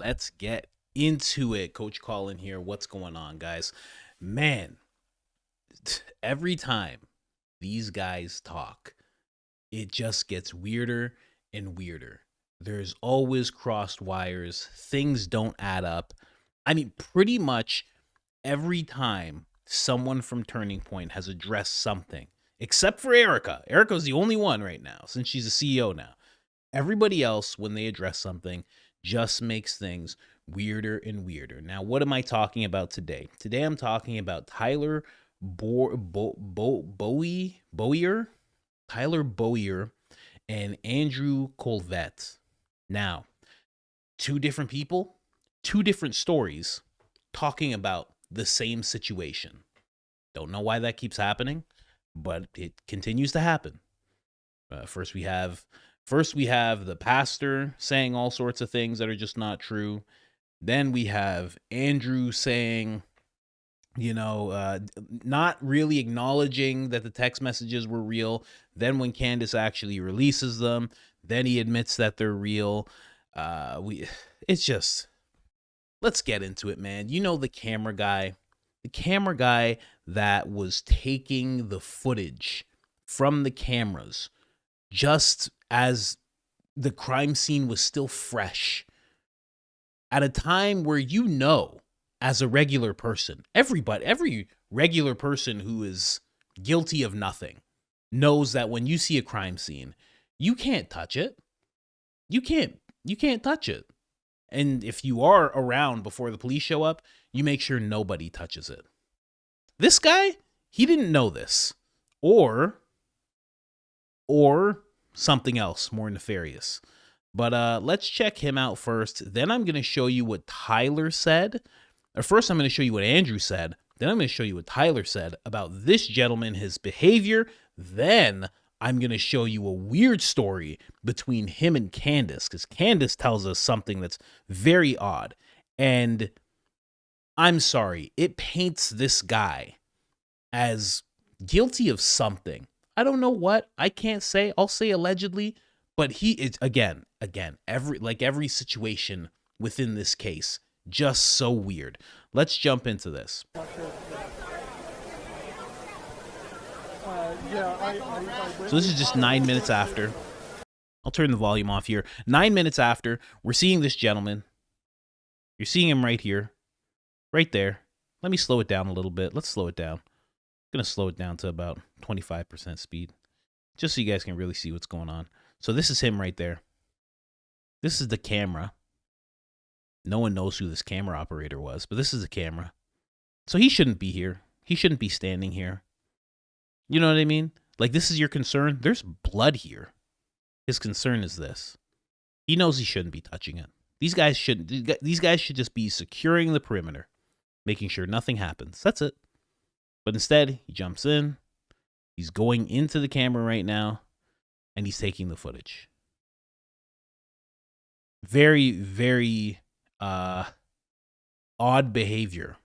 let's get into it. Coach Colin here. What's going on, guys? Man, every time these guys talk, it just gets weirder and weirder. There's always crossed wires. Things don't add up. I mean, pretty much every time someone from Turning Point has addressed something, except for Erica. Erica's the only one right now, since she's a CEO now. Everybody else, when they address something, just makes things weirder and weirder. Now, what am I talking about today? Today, I'm talking about Bowyer, Tyler Bowyer, and Andrew Kolvet. Now, two different people, two different stories, talking about the same situation. Don't know why that keeps happening, but it continues to happen. First we have the pastor saying all sorts of things that are just not true. Then we have Andrew saying, not really acknowledging that the text messages were real. Then when Candace actually releases them, then he admits that they're real. It's just, let's get into it, man. You know, the camera guy that was taking the footage from the cameras just as the crime scene was still fresh, at a time where, as a regular person, every regular person who is guilty of nothing knows that when you see a crime scene, you can't touch it. You can't touch it. And if you are around before the police show up, you make sure nobody touches it. This guy, he didn't know this. Or something else more nefarious. But let's check him out first. Then I'm going to show you what Tyler said. Or first, I'm going to show you what Andrew said. Then I'm going to show you what Tyler said about this gentleman, his behavior. Then I'm going to show you a weird story between him and Candace, because Candace tells us something that's very odd. And I'm sorry, it paints this guy as guilty of something. I don't know what. I can't say. I'll say allegedly. But he is, again, every situation within this case, just so weird. Let's jump into this. So this is just 9 minutes after. I'll turn the volume off here. 9 minutes after, we're seeing this gentleman. You're seeing him right here. Right there. Let me slow it down a little bit. Let's slow it down. I'm going to slow it down to about 25% speed, just so you guys can really see what's going on. So this is him right there. This is the camera. No one knows who this camera operator was, but this is the camera. So he shouldn't be here. He shouldn't be standing here. You know what I mean? Like, this is your concern. There's blood here. His concern is this. He knows he shouldn't be touching it. These guys should just be securing the perimeter, making sure nothing happens. That's it. But instead, he jumps in. He's going into the camera right now, and he's taking the footage. Very, very odd behavior.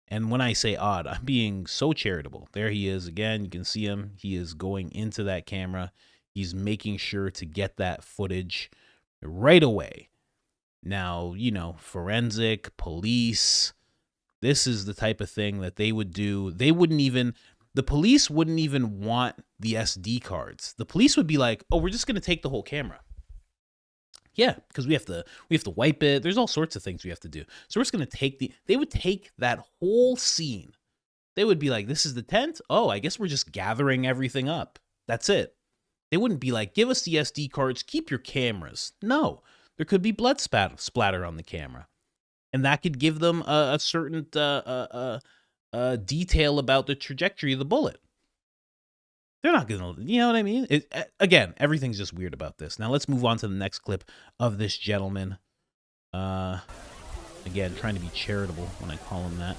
And when I say odd, I'm being so charitable. There he is again. You can see him. He is going into that camera. He's making sure to get that footage right away. Now, forensic, police, this is the type of thing that they would do. The police wouldn't even want the SD cards. The police would be like, "Oh, we're just going to take the whole camera." Yeah, because we have to wipe it. There's all sorts of things we have to do. So we're just going to they would take that whole scene. They would be like, "This is the tent? Oh, I guess we're just gathering everything up. That's it." They wouldn't be like, "Give us the SD cards, keep your cameras." No, there could be blood splatter on the camera. And that could give them a certain detail about the trajectory of the bullet. They're not going to, you know what I mean? Again, everything's just weird about this. Now let's move on to the next clip of this gentleman. Again, trying to be charitable when I call him that.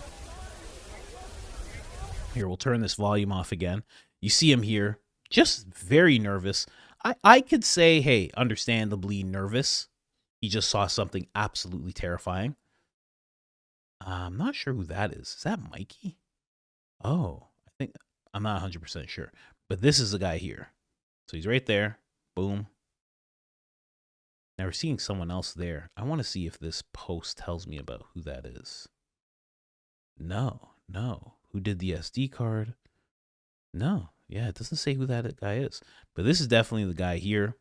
Here, we'll turn this volume off again. You see him here, just very nervous. I could say, hey, understandably nervous. He just saw something absolutely terrifying. I'm not sure who that is. Is that Mikey? Oh, I'm not 100% sure. But this is the guy here. So he's right there. Boom. Now we're seeing someone else there. I want to see if this post tells me about who that is. No. Who did the SD card? No. Yeah, it doesn't say who that guy is. But this is definitely the guy here.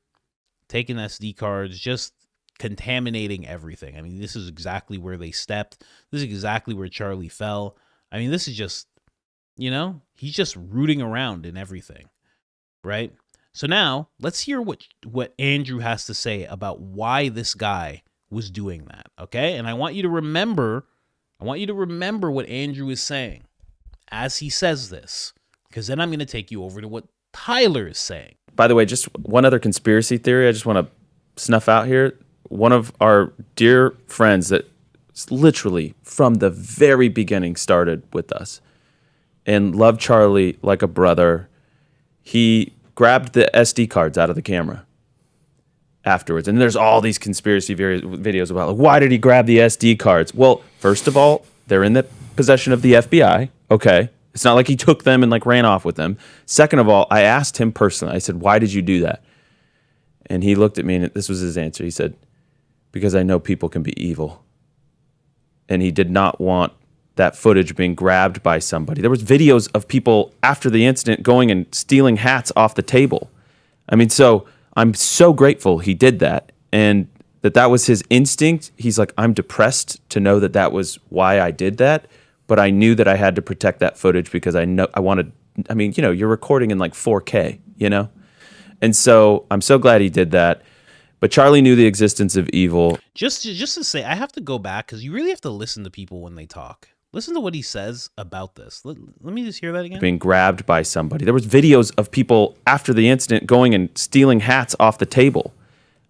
Taking SD cards, just contaminating everything. I mean, this is exactly where they stepped. This is exactly where Charlie fell. I mean, this is just, he's just rooting around in everything, right? So now let's hear what Andrew has to say about why this guy was doing that, okay? And I want you to remember what Andrew is saying as he says this, because then I'm going to take you over to what Tyler is saying. By the way, just one other conspiracy theory I just want to snuff out here. One of our dear friends that literally from the very beginning started with us and loved Charlie like a brother, he grabbed the SD cards out of the camera afterwards. And there's all these conspiracy videos about, like, why did he grab the SD cards? Well, first of all, they're in the possession of the FBI. Okay. It's not like he took them and like ran off with them. Second of all, I asked him personally, I said, why did you do that? And he looked at me and this was his answer. He said, because I know people can be evil. And he did not want that footage being grabbed by somebody. There was videos of people after the incident going and stealing hats off the table. I mean, so I'm so grateful he did that and that was his instinct. He's like, I'm depressed to know that was why I did that, but I knew that I had to protect that footage because you're recording in like 4K, And so I'm so glad he did that. But Charlie knew the existence of evil. Just to say, I have to go back because you really have to listen to people when they talk. Listen to what he says about this. Let me just hear that again. Being grabbed by somebody. There was videos of people after the incident going and stealing hats off the table.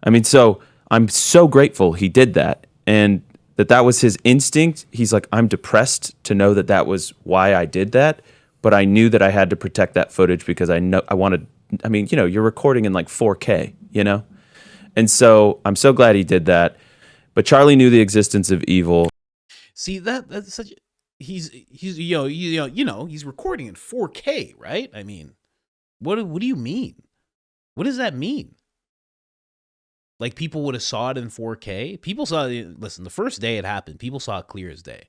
I mean, so I'm so grateful he did that. And that was his instinct. He's like, I'm depressed to know that was why I did that. But I knew that I had to protect that footage because you're recording in like 4K, And so I'm so glad he did that. But Charlie knew the existence of evil. See, that's such... He's he's recording in 4K, right? I mean, what do you mean? What does that mean? Like people would have saw it in 4K? People saw it, listen, the first day it happened, people saw it clear as day.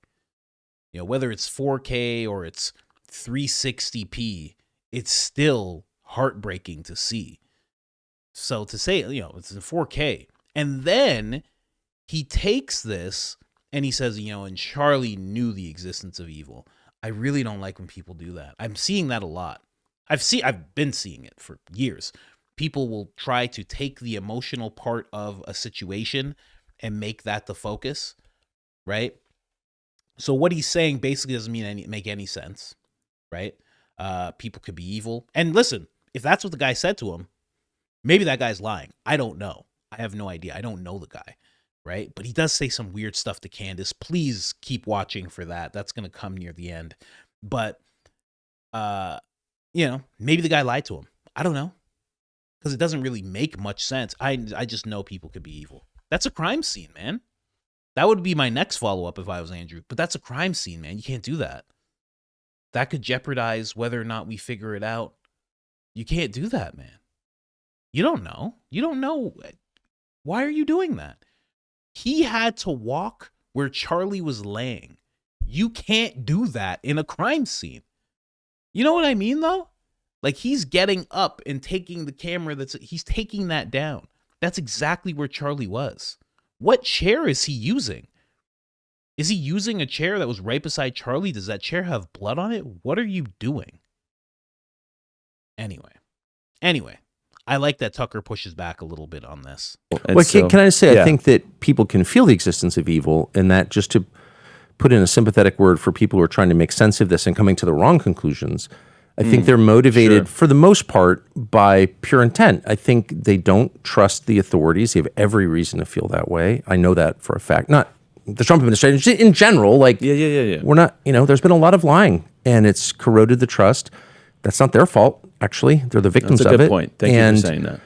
Whether it's 4K or it's 360p, it's still heartbreaking to see. So to say, it's in 4K. And then he takes this and he says, and Charlie knew the existence of evil. I really don't like when people do that. I'm seeing that a lot. I've been seeing it for years. People will try to take the emotional part of a situation and make that the focus, right? So what he's saying basically doesn't make any sense, right? People could be evil. And listen, if that's what the guy said to him, maybe that guy's lying. I don't know. I have no idea. I don't know the guy. Right? But he does say some weird stuff to Candace. Please keep watching for that. That's going to come near the end. But, maybe the guy lied to him. I don't know. Because it doesn't really make much sense. I just know people could be evil. That's a crime scene, man. That would be my next follow-up if I was Andrew. But that's a crime scene, man. You can't do that. That could jeopardize whether or not we figure it out. You can't do that, man. You don't know. You don't know. Why are you doing that? He had to walk where Charlie was laying. You can't do that in a crime scene. You know what I mean, though? Like, he's getting up and taking the camera he's taking that down. That's exactly where Charlie was. What chair is he using? Is he using a chair that was right beside Charlie? Does that chair have blood on it? What are you doing? Anyway. I like that Tucker pushes back a little bit on this. Well, can I say, I think that people can feel the existence of evil, and that just to put in a sympathetic word for people who are trying to make sense of this and coming to the wrong conclusions, I think they're motivated, for the most part, by pure intent. I think they don't trust the authorities. They have every reason to feel that way. I know that for a fact. Not the Trump administration, in general. Like, we're not, there's been a lot of lying, and it's corroded the trust. That's not their fault. Actually, they're the victims of it. That's a good point. Thank you for saying that.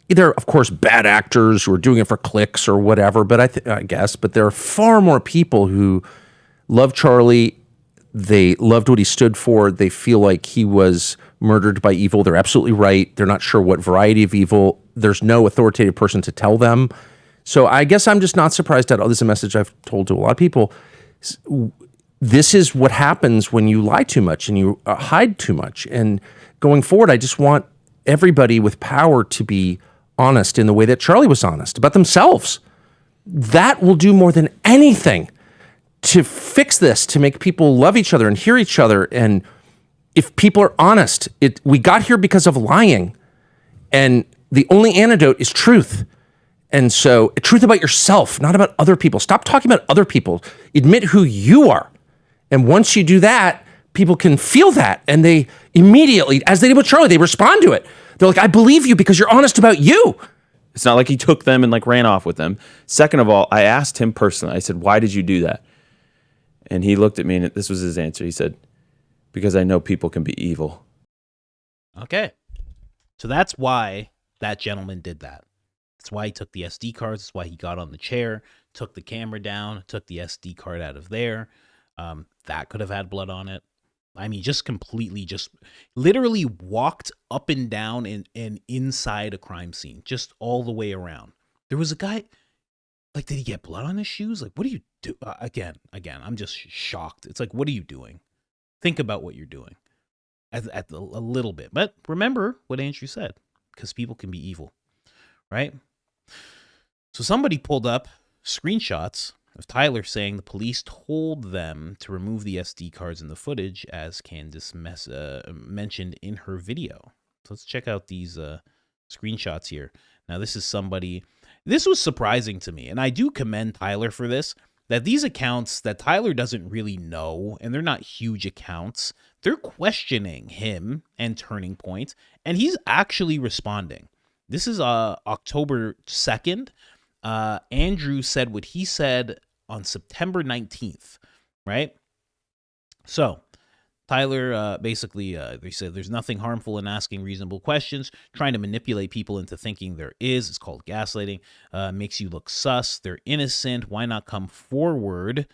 There are, of course, bad actors who are doing it for clicks or whatever, but I guess. But there are far more people who love Charlie. They loved what he stood for. They feel like he was murdered by evil. They're absolutely right. They're not sure what variety of evil. There's no authoritative person to tell them. So I guess I'm just not surprised at all. This is a message I've told to a lot of people. This is what happens when you lie too much and you hide too much. And going forward, I just want everybody with power to be honest in the way that Charlie was honest about themselves. That will do more than anything to fix this, to make people love each other and hear each other. And if people are honest, we got here because of lying. And the only antidote is truth. And so truth about yourself, not about other people. Stop talking about other people. Admit who you are. And once you do that, people can feel that. And they immediately, as they did with Charlie, they respond to it. They're like, I believe you because you're honest about you. It's not like he took them and like ran off with them. Second of all, I asked him personally, I said, why did you do that? And he looked at me and this was his answer. He said, because I know people can be evil. Okay. So that's why that gentleman did that. That's why he took the SD cards. That's why he got on the chair, took the camera down, took the SD card out of there. That could have had blood on it. I mean, just literally walked up and down and inside a crime scene, just all the way around. There was a guy, like, did he get blood on his shoes? Like, what do you do? Again, I'm just shocked. It's like, what are you doing? Think about what you're doing at a little bit. But remember what Andrew said, because people can be evil, right? So somebody pulled up screenshots of Tyler saying the police told them to remove the SD cards in the footage, as Candace mentioned in her video. So let's check out these screenshots here. Now, this was surprising to me, and I do commend Tyler for this, that these accounts that Tyler doesn't really know, and they're not huge accounts, they're questioning him and Turning Point, and he's actually responding. This is October 2nd. Andrew said what he said on September 19th, right? So Tyler basically, they said there's nothing harmful in asking reasonable questions. Trying to manipulate people into thinking there is. It's called gaslighting. Makes you look sus. They're innocent. Why not come forward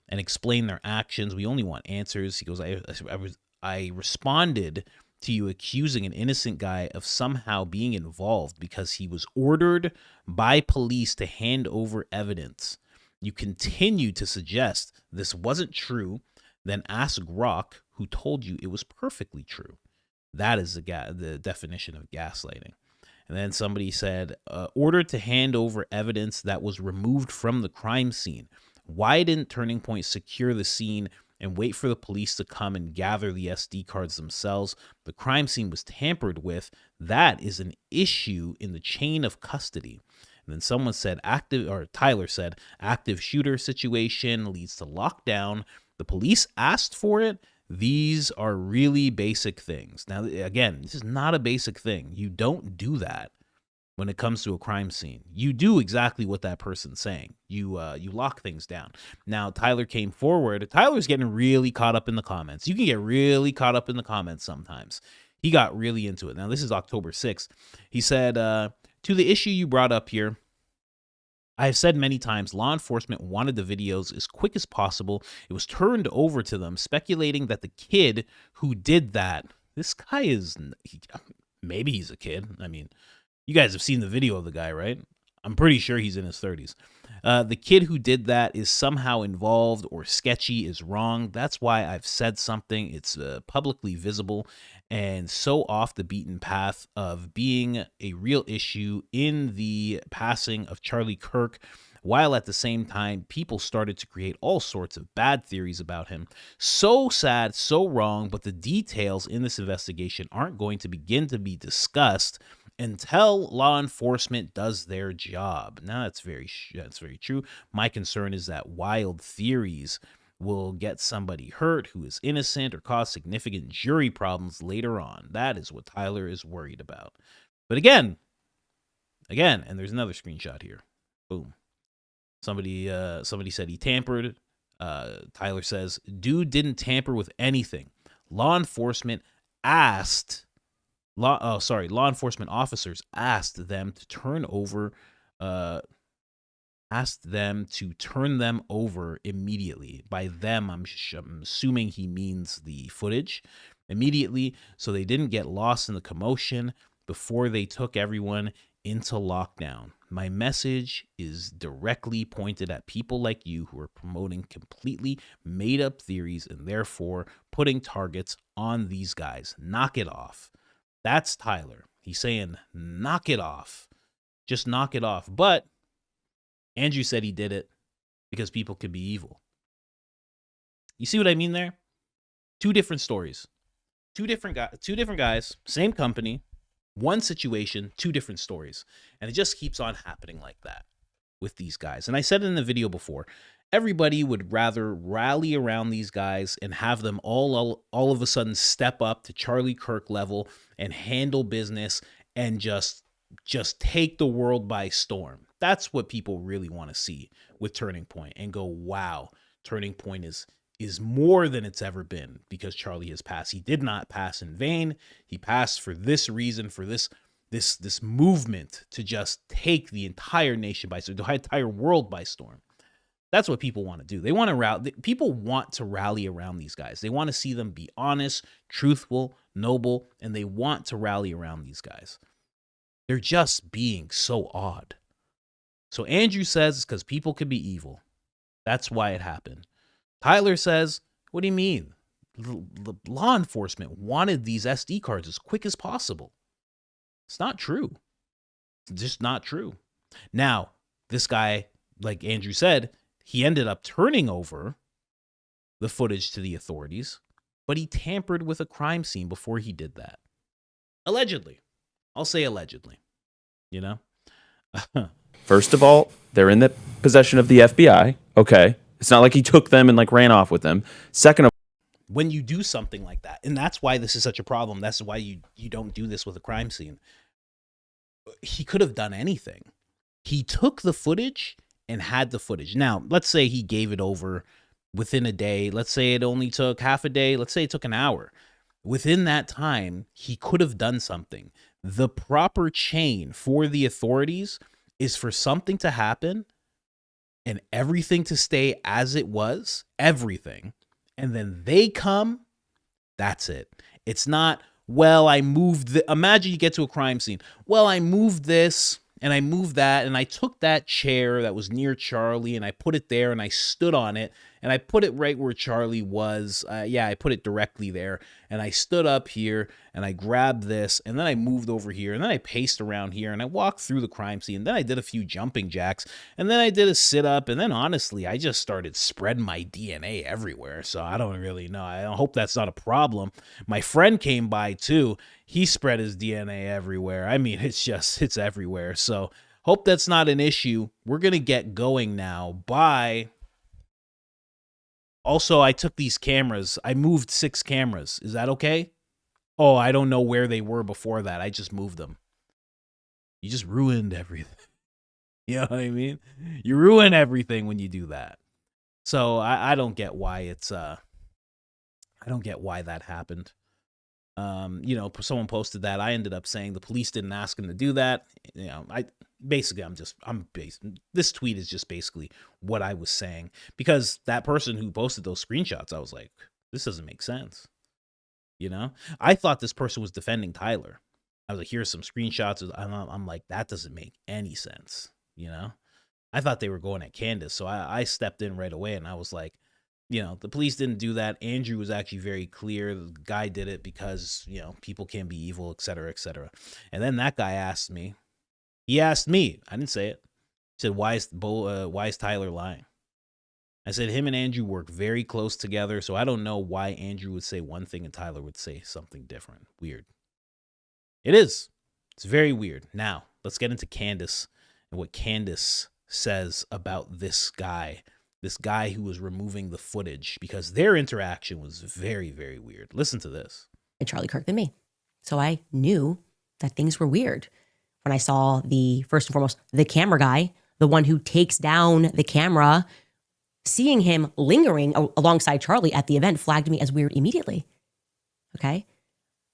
and explain their actions? We only want answers. He goes, I responded to you accusing an innocent guy of somehow being involved because he was ordered by police to hand over evidence. You continue to suggest this wasn't true, then ask Rock, who told you it was perfectly true. That is the definition of gaslighting. And then somebody said, ordered to hand over evidence that was removed from the crime scene. Why didn't Turning Point secure the scene and wait for the police to come and gather the SD cards themselves? The crime scene was tampered with. That is an issue in the chain of custody. And then someone said Tyler said, active shooter situation leads to lockdown. The police asked for it. These are really basic things. Now, again, this is not a basic thing. You don't do that when it comes to a crime scene. You do exactly what that person's saying. You lock things down. Now, Tyler came forward. Tyler's getting really caught up in the comments. You can get really caught up in the comments sometimes. He got really into it. Now, this is October 6th. He said, to the issue you brought up here, I have said many times, law enforcement wanted the videos as quick as possible. It was turned over to them, speculating that the kid who did that, this guy maybe he's a kid. I mean, you guys have seen the video of the guy, right? I'm pretty sure he's in his 30s. The kid who did that is somehow involved or sketchy is wrong. That's why I've said something. It's publicly visible and so off the beaten path of being a real issue in the passing of Charlie Kirk, while at the same time, people started to create all sorts of bad theories about him. So sad, so wrong, but the details in this investigation aren't going to begin to be discussed until law enforcement does their job. Now, that's very true. My concern is that wild theories will get somebody hurt who is innocent or cause significant jury problems later on. That is what Tyler is worried about. But again, and there's another screenshot here. Boom. Somebody said he tampered. Tyler says, dude didn't tamper with anything. Law enforcement officers asked them to turn over asked them to turn them over immediately. By them, I'm assuming he means the footage immediately, so they didn't get lost in the commotion before they took everyone into lockdown. My message is directly pointed at people like you who are promoting completely made up theories and therefore putting targets on these guys. Knock it off. That's Tyler. He's saying, knock it off. Just knock it off. But Andrew said he did it because people could be evil. You see what I mean there? Two different stories. Two different guys, same company, one situation, two different stories. And it just keeps on happening like that with these guys. And I said it in the video before, everybody would rather rally around these guys and have them all of a sudden step up to Charlie Kirk level and handle business and just take the world by storm. That's what people really want to see with Turning Point and go, wow, Turning Point is more than it's ever been because Charlie has passed. He did not pass in vain. He passed for this reason, for this movement to just take the entire nation by storm, the entire world by storm. That's what people want to do. They want to people want to rally around these guys. They want to see them be honest, truthful, noble, and they want to rally around these guys. They're just being so odd. So Andrew says it's because people could be evil. That's why it happened. Tyler says, what do you mean? The law enforcement wanted these SD cards as quick as possible. It's not true. It's just not true. Now, this guy, like Andrew said, he ended up turning over the footage to the authorities, but he tampered with a crime scene before he did that. Allegedly. I'll say allegedly. You know? First of all, they're in the possession of the FBI. Okay. It's not like he took them and like ran off with them. Second of all, when you do something like that, and that's why this is such a problem. That's why you don't do this with a crime scene. He could have done anything. He took the footage and had the footage. Now, let's say he gave it over within a day. Let's say it only took half a day. Let's say it took an hour. Within that time, he could have done something. The proper chain for the authorities is for something to happen and everything to stay as it was, everything, and then they come, that's it. It's not, well, I moved, imagine you get to a crime scene. Well, I moved this, and I moved that, and I took that chair that was near Charlie, and I put it there, and I stood on it, and I put it right where Charlie was. I put it directly there, and I stood up here, and I grabbed this, and then I moved over here, and then I paced around here, and I walked through the crime scene, and then I did a few jumping jacks, and then I did a sit-up, and then honestly, I just started spreading my DNA everywhere, so I don't really know. I hope that's not a problem. My friend came by, too. He spread his DNA everywhere. I mean, it's everywhere, so hope that's not an issue. We're going to get going now. Bye. Also, I took these cameras. I moved 6 cameras. Is that okay? Oh, I don't know where they were before that. I just moved them. You just ruined everything. You know what I mean? You ruin everything when you do that. So I don't get why it's I don't get why that happened. Someone posted that. I ended up saying the police didn't ask him to do that. This tweet is just basically what I was saying, because that person who posted those screenshots, I was like, this doesn't make sense. You know, I thought this person was defending Tyler. I was like, here's some screenshots. I'm like, that doesn't make any sense. You know, I thought they were going at Candace. So I stepped in right away and I was like, the police didn't do that. Andrew was actually very clear. The guy did it because, people can be evil, et cetera, et cetera. And then that guy asked me, I didn't say it. He said, why is Tyler lying? I said, him and Andrew work very close together. So I don't know why Andrew would say one thing and Tyler would say something different. Weird. It is. It's very weird. Now, let's get into Candace and what Candace says about this guy who was removing the footage, because their interaction was very, very weird. Listen to this. And Charlie Kirk than me. So I knew that things were weird when I saw first and foremost, the camera guy, the one who takes down the camera, seeing him lingering alongside Charlie at the event flagged me as weird immediately. Okay.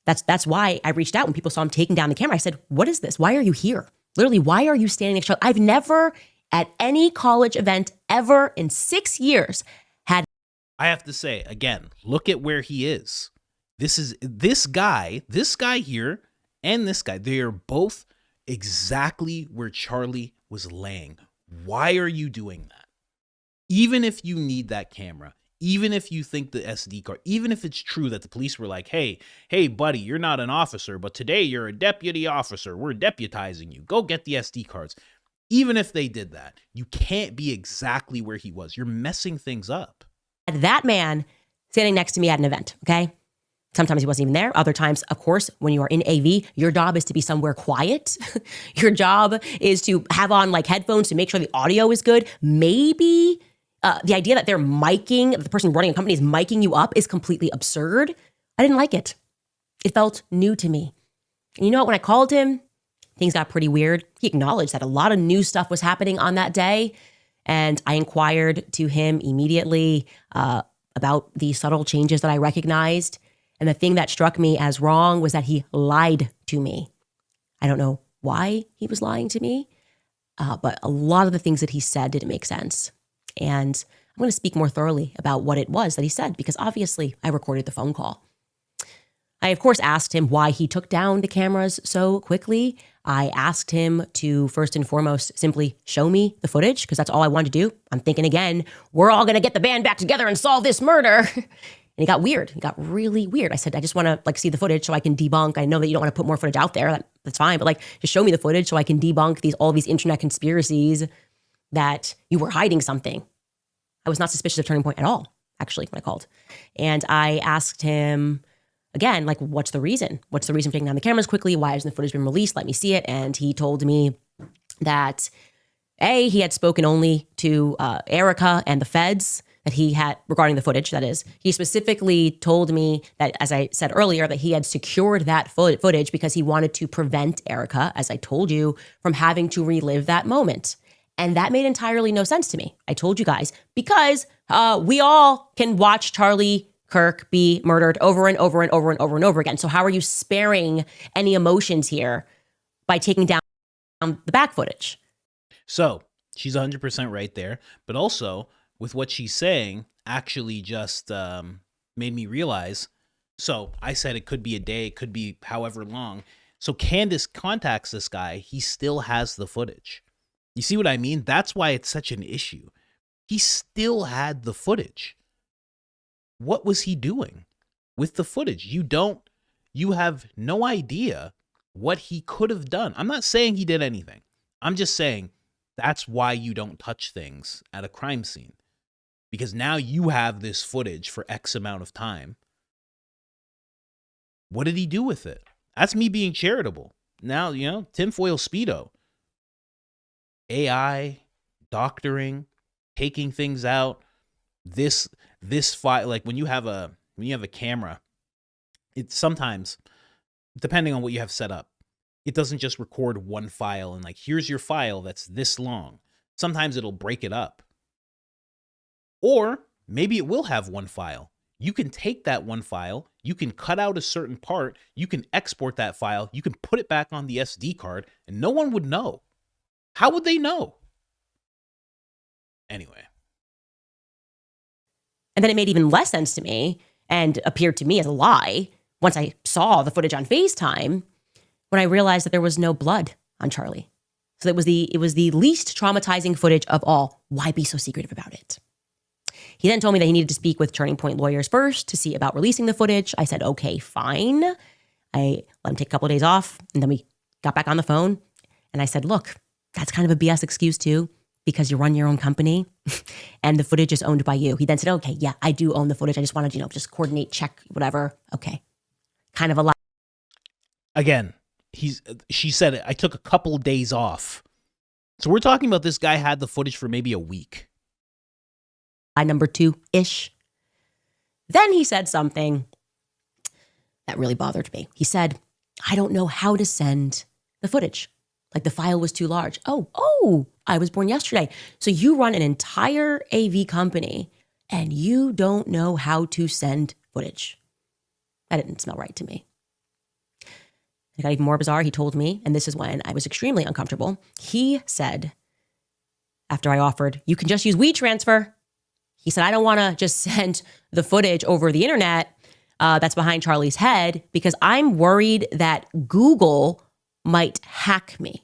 That's why I reached out when people saw him taking down the camera. I said, what is this? Why are you here? Literally, why are you standing next to Charlie? I've never at any college event ever in 6 years had. I have to say, again, look at where he is. This guy here and this guy, they are both exactly where Charlie was laying. Why are you doing that? Even if you need that camera, even if you think the SD card, even if it's true that the police were like, hey, buddy, you're not an officer, but today you're a deputy officer. We're deputizing you. Go get the SD cards. Even if they did that, you can't be exactly where he was. You're messing things up. That man standing next to me at an event, okay? Sometimes he wasn't even there. Other times, of course, when you are in AV, your job is to be somewhere quiet. Your job is to have on like headphones to make sure the audio is good. Maybe the idea that they're miking, the person running a company is miking you up is completely absurd. I didn't like it. It felt new to me. And you know what? When I called him, things got pretty weird. He acknowledged that a lot of new stuff was happening on that day. And I inquired to him immediately about the subtle changes that I recognized. And the thing that struck me as wrong was that he lied to me. I don't know why he was lying to me, but a lot of the things that he said didn't make sense. And I'm going to speak more thoroughly about what it was that he said, because obviously I recorded the phone call. I, of course, asked him why he took down the cameras so quickly. I asked him to, first and foremost, simply show me the footage, because that's all I wanted to do. I'm thinking, again, we're all going to get the band back together and solve this murder. And he got weird. He got really weird. I said, I just want to see the footage so I can debunk. I know that you don't want to put more footage out there. That's fine. But just show me the footage so I can debunk all these internet conspiracies that you were hiding something. I was not suspicious of Turning Point at all, actually, when I called. And I asked him again, what's the reason? What's the reason for taking down the cameras quickly? Why hasn't the footage been released? Let me see it. And he told me that he had spoken only to Erica and the feds that he had regarding the footage. That is, he specifically told me that, as I said earlier, that he had secured that footage because he wanted to prevent Erica, as I told you, from having to relive that moment. And that made entirely no sense to me. I told you guys, because we all can watch Charlie Kirk be murdered over and over and over and over and over again. So how are you sparing any emotions here by taking down the back footage? So she's 100% right there. But also, with what she's saying, actually just made me realize. So I said it could be a day, it could be however long. So Candace contacts this guy. He still has the footage. You see what I mean? That's why it's such an issue. He still had the footage. What was he doing with the footage? You have no idea what he could have done. I'm not saying he did anything. I'm just saying that's why you don't touch things at a crime scene. Because now you have this footage for X amount of time. What did he do with it? That's me being charitable. Now, tinfoil Speedo. AI, doctoring, taking things out. This file, when you have a camera, it's sometimes, depending on what you have set up, it doesn't just record one file and here's your file that's this long. Sometimes it'll break it up. Or maybe it will have one file. You can take that one file, you can cut out a certain part, you can export that file, you can put it back on the SD card, and no one would know. How would they know? Anyway. And then it made even less sense to me and appeared to me as a lie once I saw the footage on FaceTime when I realized that there was no blood on Charlie. So it was the least traumatizing footage of all. Why be so secretive about it? He then told me that he needed to speak with Turning Point lawyers first to see about releasing the footage. I said, okay, fine. I let him take a couple of days off, and then we got back on the phone. And I said, look, that's kind of a BS excuse too, because you run your own company and the footage is owned by you. He then said, okay, yeah, I do own the footage. I just wanted, just coordinate, check, whatever. Okay. Kind of a lie. Again, she said, I took a couple of days off. So we're talking about this guy had the footage for maybe a week. Number 2-ish. Then he said something that really bothered me. He said, I don't know how to send the footage. The file was too large. Oh, I was born yesterday. So you run an entire AV company and you don't know how to send footage. That didn't smell right to me. It got even more bizarre. He told me, and this is when I was extremely uncomfortable. He said after I offered, you can just use WeTransfer. He said, I don't want to just send the footage over the internet that's behind Charlie's head because I'm worried that Google might hack me.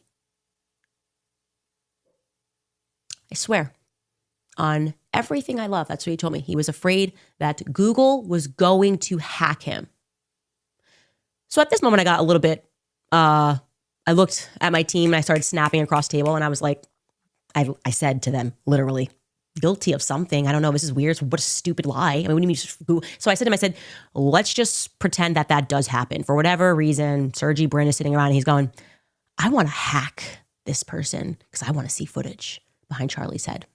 I swear, on everything I love, that's what he told me. He was afraid that Google was going to hack him. So at this moment, I got a little bit, I looked at my team and I started snapping across the table and I was like, I said to them, literally, guilty of something. I don't know. This is weird. What a stupid lie. I mean, what do you mean just Google? So I said to him, I said, let's just pretend that that does happen. For whatever reason, Sergey Brin is sitting around and he's going, I want to hack this person because I want to see footage behind Charlie's head.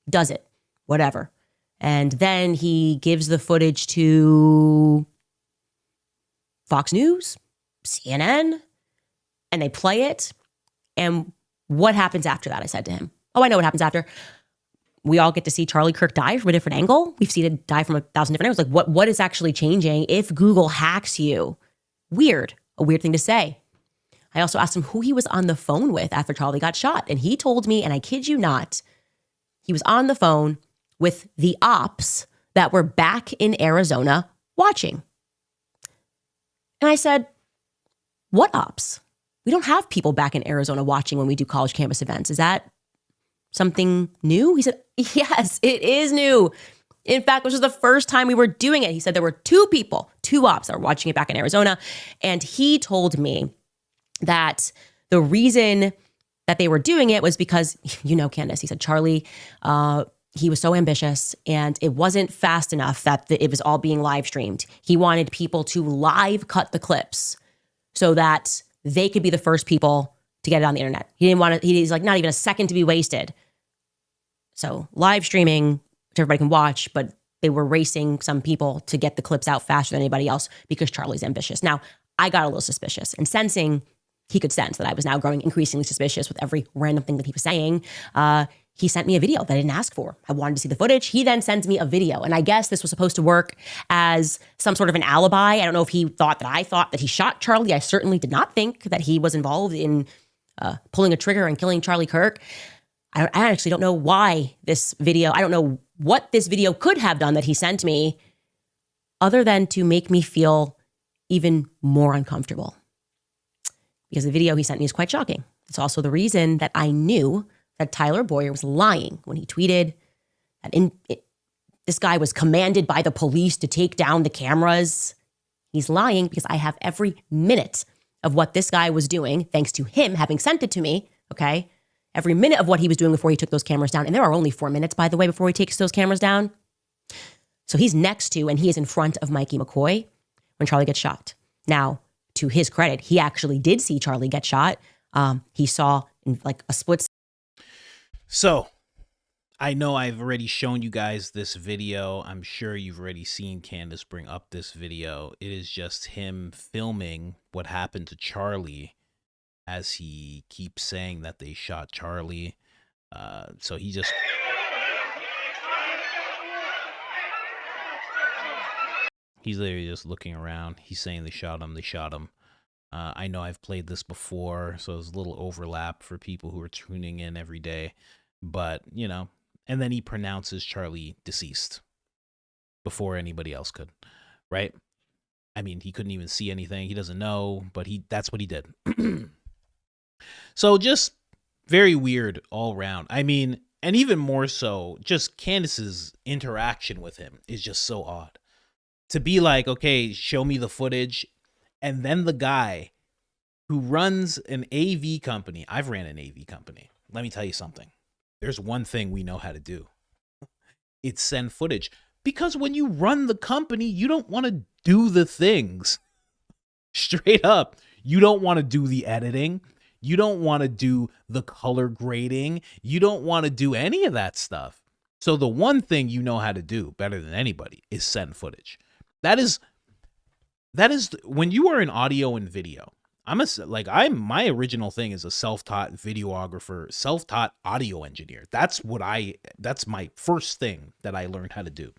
Does it. Whatever. And then he gives the footage to Fox News, CNN, and they play it. And what happens after that? I said to him, oh, I know what happens after. We all get to see Charlie Kirk die from a different angle. We've seen it die from 1,000 different angles. Like what is actually changing if Google hacks you? Weird. A weird thing to say. I also asked him who he was on the phone with after Charlie got shot. And he told me, and I kid you not, he was on the phone with the ops that were back in Arizona watching. And I said, what ops? We don't have people back in Arizona watching when we do college campus events. Is that something new? He said, yes, it is new. In fact, this was the first time we were doing it. He said there were two ops that were watching it back in Arizona. And he told me that the reason that they were doing it was because, Candace, he said, Charlie, he was so ambitious and it wasn't fast enough that it was all being live streamed. He wanted people to live cut the clips so that they could be the first people to get it on the internet. He didn't want to, he's like, not even a second to be wasted. So live streaming, which everybody can watch, but they were racing some people to get the clips out faster than anybody else because Charlie's ambitious. Now, I got a little suspicious and he could sense that I was now growing increasingly suspicious with every random thing that he was saying. He sent me a video that I didn't ask for. I wanted to see the footage. He then sends me a video. And I guess this was supposed to work as some sort of an alibi. I don't know if he thought that I thought that he shot Charlie. I certainly did not think that he was involved in pulling a trigger and killing Charlie Kirk. I actually don't know why this video, I don't know what this video could have done that he sent me other than to make me feel even more uncomfortable. Because the video he sent me is quite shocking. It's also the reason that I knew that Tyler Bowyer was lying when he tweeted that this guy was commanded by the police to take down the cameras. He's lying because I have every minute of what this guy was doing, thanks to him having sent it to me, okay? Every minute of what he was doing before he took those cameras down. And there are only 4 minutes, by the way, before he takes those cameras down. So he's next to and he is in front of Mikey McCoy when Charlie gets shot. Now, to his credit, he actually did see Charlie get shot. He saw in like a split. So I know I've already shown you guys this video. I'm sure you've already seen Candace bring up this video. It is just him filming what happened to Charlie as he keeps saying that they shot Charlie. So he just... He's literally just looking around. He's saying they shot him. I know I've played this before, so there's a little overlap for people who are tuning in every day. But, and then he pronounces Charlie deceased before anybody else could, right? I mean, he couldn't even see anything. He doesn't know, but that's what he did. So just very weird all around. I mean, and even more so, just Candace's interaction with him is just so odd. To be like, okay, show me the footage. And then the guy who runs an AV company, I've ran an AV company. Let me tell you something. There's one thing we know how to do. It's send footage. Because when you run the company, you don't want to do the things. Straight up. You don't want to do the editing. You don't want to do the color grading. You don't want to do any of that stuff. So the one thing you know how to do better than anybody is send footage. That is when you are in audio and video. My original thing is a self-taught videographer, self-taught audio engineer. That's my first thing that I learned how to do.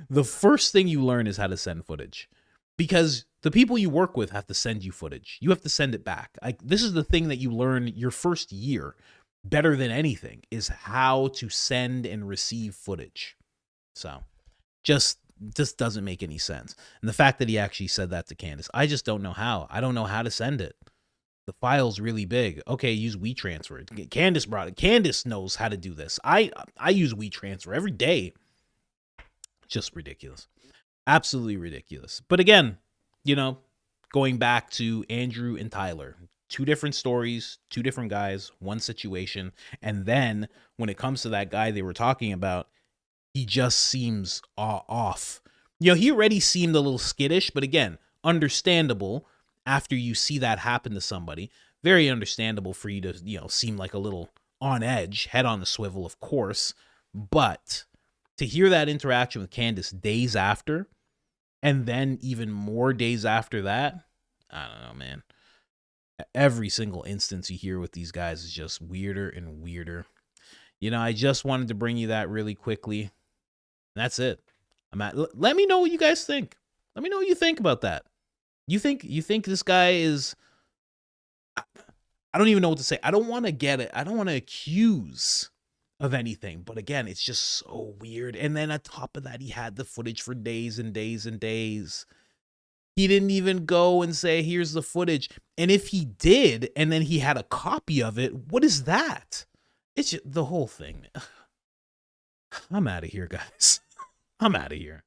The first thing you learn is how to send footage, because The people you work with have to send you footage. You have to send it back. Like, this is the thing that you learn your first year better than anything, is how to send and receive footage. So just doesn't make any sense. And the fact that he actually said that to Candace, I just don't know how. I don't know how to send it. The file's really big. Okay, use WeTransfer. Candace brought it. Candace knows how to do this. I use WeTransfer every day. Just ridiculous. Absolutely ridiculous. But again, going back to Andrew and Tyler, 2 different stories, 2 different guys, 1 situation. And then when it comes to that guy they were talking about, he just seems off. He already seemed a little skittish, but again, understandable after you see that happen to somebody. Very understandable for you to, seem like a little on edge, head on the swivel, of course. But to hear that interaction with Candace days after, and then even more days after that, I don't know, man. Every single instance you hear with these guys is just weirder and weirder. I just wanted to bring you that really quickly. That's it. Let me know what you guys think. Let me know what you think about that. You think this guy is, I don't even know what to say. I don't want to get it. I don't want to accuse of anything. But again, it's just so weird. And then on top of that, he had the footage for days and days and days. He didn't even go and say, here's the footage. And if he did, and then he had a copy of it, what is that? It's just the whole thing. I'm out of here, guys. I'm out of here.